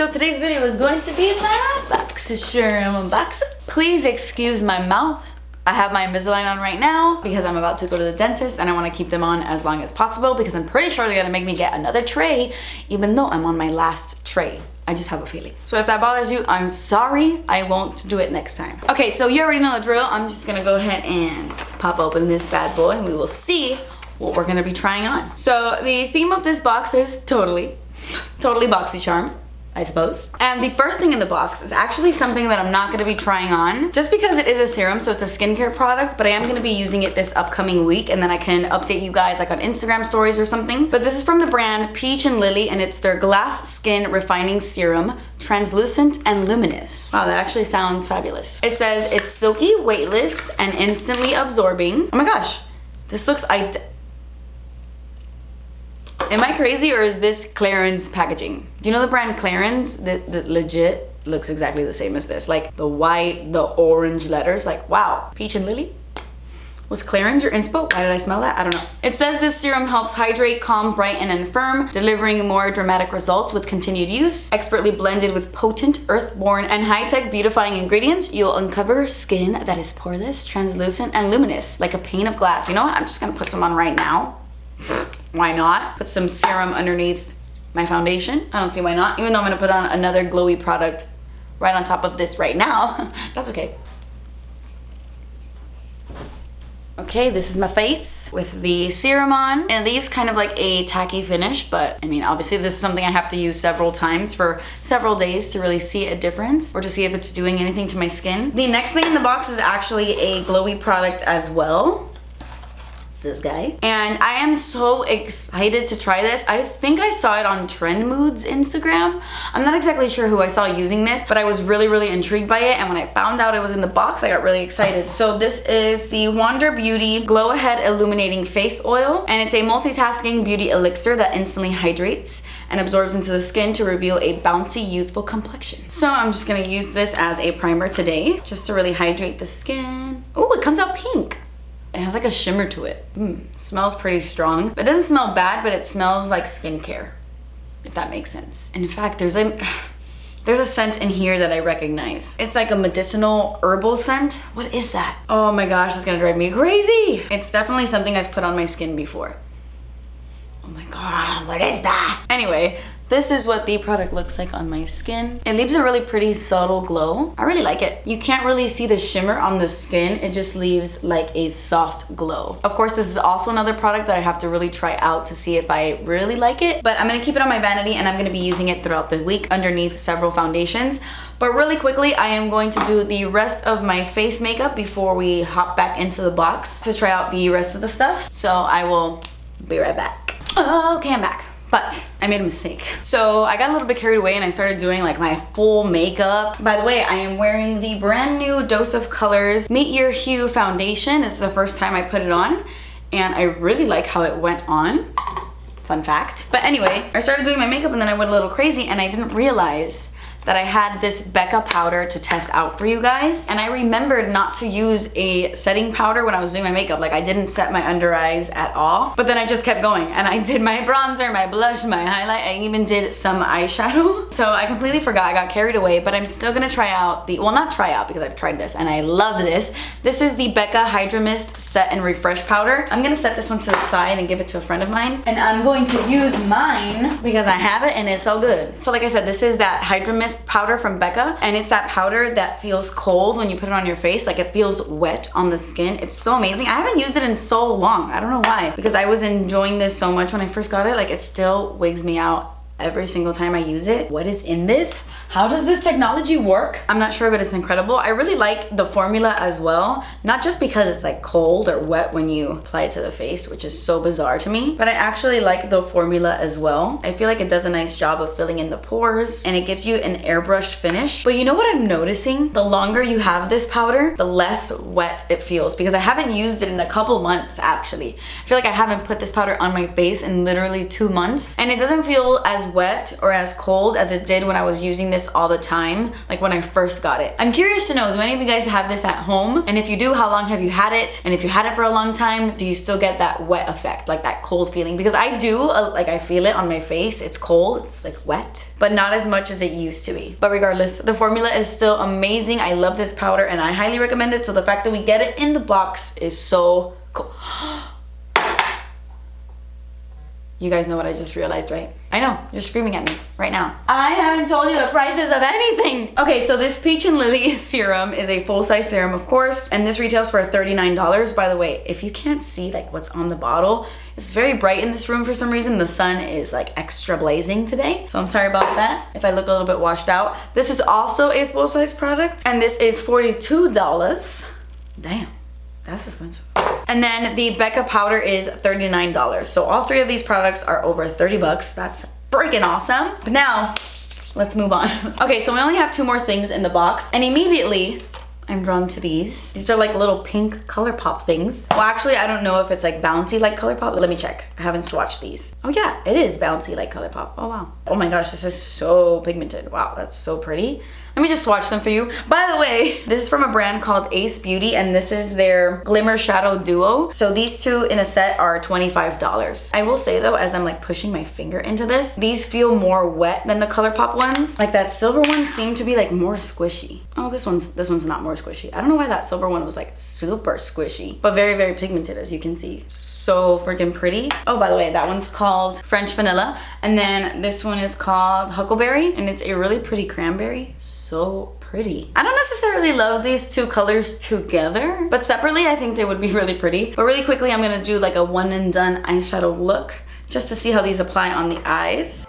so today's video is going to be my Boxycharm unboxing. Please excuse my mouth. I have my Invisalign on right now because I'm about to go to the dentist and I want to keep them on as long as possible because I'm pretty sure they're gonna make me get another tray even though I'm on my last tray. I just have a feeling. So if that bothers you, I'm sorry. I won't do it next time. Okay, so you already know the drill. I'm just gonna go ahead and pop open this bad boy and we will see what we're gonna be trying on. So the theme of this box is totally Boxycharm, I suppose. And the first thing in the box is actually something that I'm not gonna be trying on just because it is a serum, so it's a skincare product, but I am gonna be using it this upcoming week and then I can update you guys like on Instagram stories or something. But this is from the brand Peach and Lily and it's their Glass Skin Refining Serum, Translucent and Luminous. Wow, that actually sounds fabulous. It says it's silky, weightless, and instantly absorbing. Oh my gosh, this looks Am I crazy or is this Clarins packaging? Do you know the brand Clarins? That legit looks exactly the same as this. Like the white, the orange letters, like wow. Peach and Lily? Was Clarins your inspo? Why did I smell that? I don't know. It says this serum helps hydrate, calm, brighten, and firm, delivering more dramatic results with continued use. Expertly blended with potent, earthborn, and high-tech beautifying ingredients, you'll uncover skin that is poreless, translucent, and luminous, like a pane of glass. You know what? I'm just gonna put some on right now. Why not? Put some serum underneath my foundation. I don't see why not. Even though I'm gonna put on another glowy product right on top of this right now. That's okay. Okay, this is my face with the serum on. And it leaves kind of like a tacky finish, but I mean, obviously this is something I have to use several times for several days to really see a difference or to see if it's doing anything to my skin. The next thing in the box is actually a glowy product as well. This guy. And I am so excited to try this. I think I saw it on Trend Mood's Instagram. I'm not exactly sure who I saw using this, but I was really intrigued by it. And when I found out it was in the box, I got really excited. So this is the Wander Beauty Glow Ahead Illuminating Face Oil. And it's a multitasking beauty elixir that instantly hydrates and absorbs into the skin to reveal a bouncy, youthful complexion. So I'm just gonna use this as a primer today, just to really hydrate the skin. Oh, it comes out pink. It has like a shimmer to it. Smells pretty strong. But it doesn't smell bad, but it smells like skincare, if that makes sense. And in fact, there's a scent in here that I recognize. It's like a medicinal herbal scent. What is that? Oh my gosh, that's gonna drive me crazy. It's definitely something I've put on my skin before. Oh my god, what is that? Anyway, this is what the product looks like on my skin. It leaves a really pretty subtle glow. I really like it. You can't really see the shimmer on the skin. It just leaves like a soft glow. Of course, this is also another product that I have to really try out to see if I really like it. But I'm gonna keep it on my vanity and I'm gonna be using it throughout the week underneath several foundations. But really quickly, I am going to do the rest of my face makeup before we hop back into the box to try out the rest of the stuff. So I will be right back. Okay, I'm back. But I made a mistake. So I got a little bit carried away and I started doing like my full makeup. By the way, I am wearing the brand new Dose of Colors Meet Your Hue foundation. This is the first time I put it on and I really like how it went on. Fun fact. But anyway, I started doing my makeup and then I went a little crazy and I didn't realize that I had this Becca powder to test out for you guys. And I remembered not to use a setting powder when I was doing my makeup. Like I didn't set my under eyes at all. But then I just kept going and I did my bronzer, my blush, my highlight. I even did some eyeshadow. So I completely forgot, I got carried away, but I'm still gonna try out the, well not try out because I've tried this and I love this. This is the Becca Hydra-Mist Set and Refresh Powder. I'm gonna set this one to the side and give it to a friend of mine. And I'm going to use mine because I have it and it's so good. So like I said, this is that Hydra-Mist powder from Becca and it's that powder that feels cold when you put it on your face, like it feels wet on the skin. It's so amazing. I haven't used it in so long. I don't know why, because I was enjoying this so much when I first got it. Like it still wigs me out every single time I use it. What is in this? How does this technology work? I'm not sure, but it's incredible. I really like the formula as well. Not just because it's like cold or wet when you apply it to the face, which is so bizarre to me, but I actually like the formula as well. I feel like it does a nice job of filling in the pores and it gives you an airbrush finish. But you know what I'm noticing? The longer you have this powder, the less wet it feels because I haven't used it in a couple months actually. I feel like I haven't put this powder on my face in literally 2 months and it doesn't feel as wet or as cold as it did when I was using this all the time, like when I first got it. I'm curious to know, do any of you guys have this at home? And if you do, how long have you had it? And if you had it for a long time, do you still get that wet effect, like that cold feeling? Because I do, like I feel it on my face. It's cold, it's like wet, but not as much as it used to be. But regardless, the formula is still amazing. I love this powder and I highly recommend it. So the fact that we get it in the box is so cool. You guys know what I just realized, right? I know, you're screaming at me right now. I haven't told you the prices of anything. Okay, so this Peach and Lily serum is a full-size serum, of course, and this retails for $39. By the way, if you can't see like what's on the bottle, it's very bright in this room for some reason. The sun is like extra blazing today, so I'm sorry about that if I look a little bit washed out. This is also a full-size product, and this is $42. Damn, that's expensive. And then the Becca powder is $39. So all three of these products are over 30 bucks. That's freaking awesome. But now, let's move on. Okay, so we only have two more things in the box. And immediately, I'm drawn to these. These are like little pink ColourPop things. Well, actually, I don't know if it's like bouncy like ColourPop. Let me check. I haven't swatched these. Oh yeah, it is bouncy like ColourPop. Oh wow. Oh my gosh, this is so pigmented. Wow, that's so pretty. Let me just swatch them for you. By the way, this is from a brand called Ace Beauty, and this is their Glimmer Shadow Duo. So these two in a set are $25. I will say though, as I'm like pushing my finger into this, these feel more wet than the ColourPop ones. Like that silver one seemed to be like more squishy. Oh, this one's not more squishy. I don't know why that silver one was like super squishy, but very, very pigmented, as you can see. So freaking pretty. Oh, by the way, that one's called French Vanilla, and then this one is called Huckleberry, and it's a really pretty cranberry. So pretty. I don't necessarily love these two colors together, but separately I think they would be really pretty. But really quickly, I'm gonna do like a one and done eyeshadow look just to see how these apply on the eyes.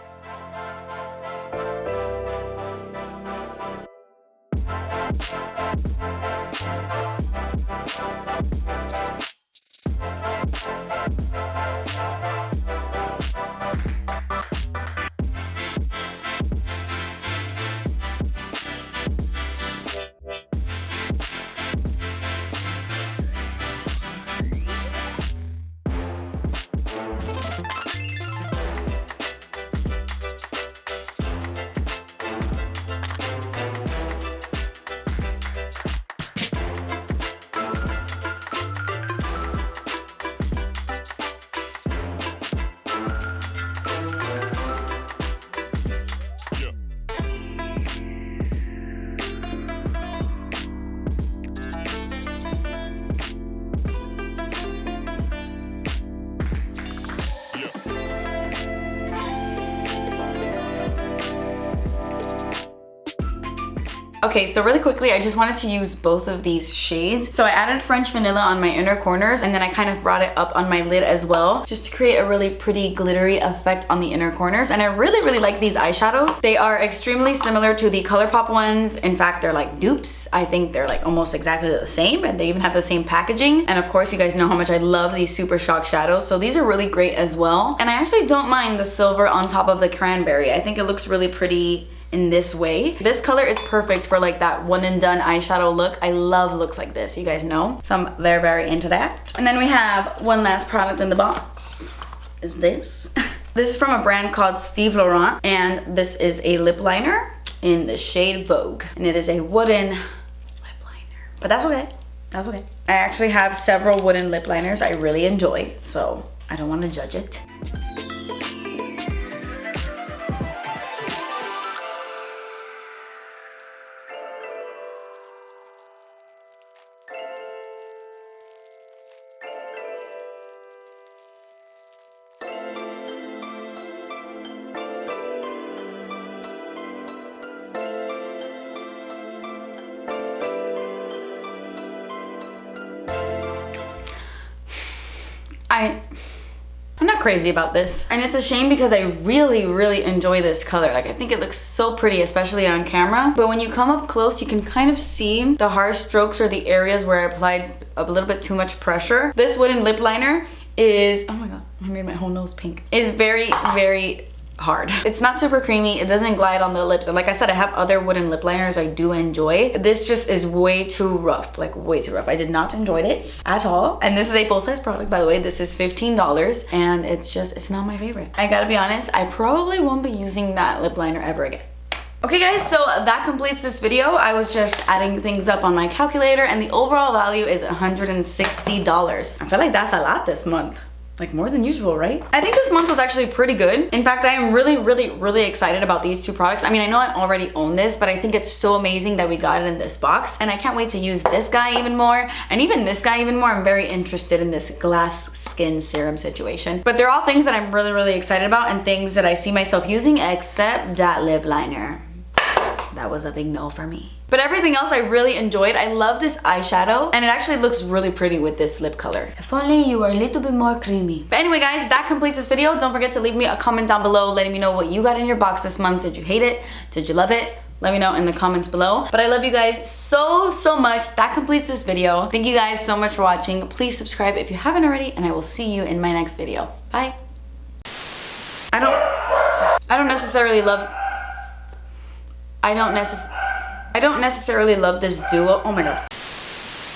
Okay, so really quickly, I just wanted to use both of these shades. So I added French Vanilla on my inner corners, and then I kind of brought it up on my lid as well, just to create a really pretty glittery effect on the inner corners. And I really, really like these eyeshadows. They are extremely similar to the ColourPop ones. In fact, they're like dupes. I think they're like almost exactly the same, and they even have the same packaging. And of course, you guys know how much I love these Super Shock shadows, so these are really great as well. And I actually don't mind the silver on top of the cranberry. I think it looks really pretty in this way. This color is perfect for like that one and done eyeshadow look. I love looks like this, you guys know. So I'm very, very into that. And then we have one last product in the box. Is this. This is from a brand called Steve Laurant, and this is a lip liner in the shade Vogue. And it is a wooden lip liner, but that's okay. That's okay. I actually have several wooden lip liners I really enjoy, so I don't want to judge it. I'm not crazy about this, and it's a shame because I really, really enjoy this color. Like, I think it looks so pretty, especially on camera, but when you come up close, you can kind of see the harsh strokes or the areas where I applied a little bit too much pressure. This wooden lip liner is, oh my god, I made my whole nose pink, is very, very hard. It's not super creamy. It doesn't glide on the lips. And like I said, I have other wooden lip liners I do enjoy. This just is way too rough, like way too rough. I did not enjoy it at all. And this is a full-size product, by the way. This is $15 and it's not my favorite. I gotta be honest, I probably won't be using that lip liner ever again. Okay guys, so that completes this video. I was just adding things up on my calculator and the overall value is $160. I feel like that's a lot this month. Like more than usual, right? I think this month was actually pretty good. In fact, I am really excited about these two products. I mean, I know I already own this, but I think it's so amazing that we got it in this box. And I can't wait to use this guy even more. And even this guy even more. I'm very interested in this glass skin serum situation. But they're all things that I'm really excited about and things that I see myself using, except that lip liner. That was a big no for me. But everything else I really enjoyed. I love this eyeshadow and it actually looks really pretty with this lip color. If only you were a little bit more creamy. But anyway guys, that completes this video. Don't forget to leave me a comment down below letting me know what you got in your box this month. Did you hate it? Did you love it? Let me know in the comments below. But I love you guys so much. That completes this video. Thank you guys so much for watching. Please subscribe if you haven't already and I will see you in my next video. Bye. I don't necessarily love this duo. Oh my god.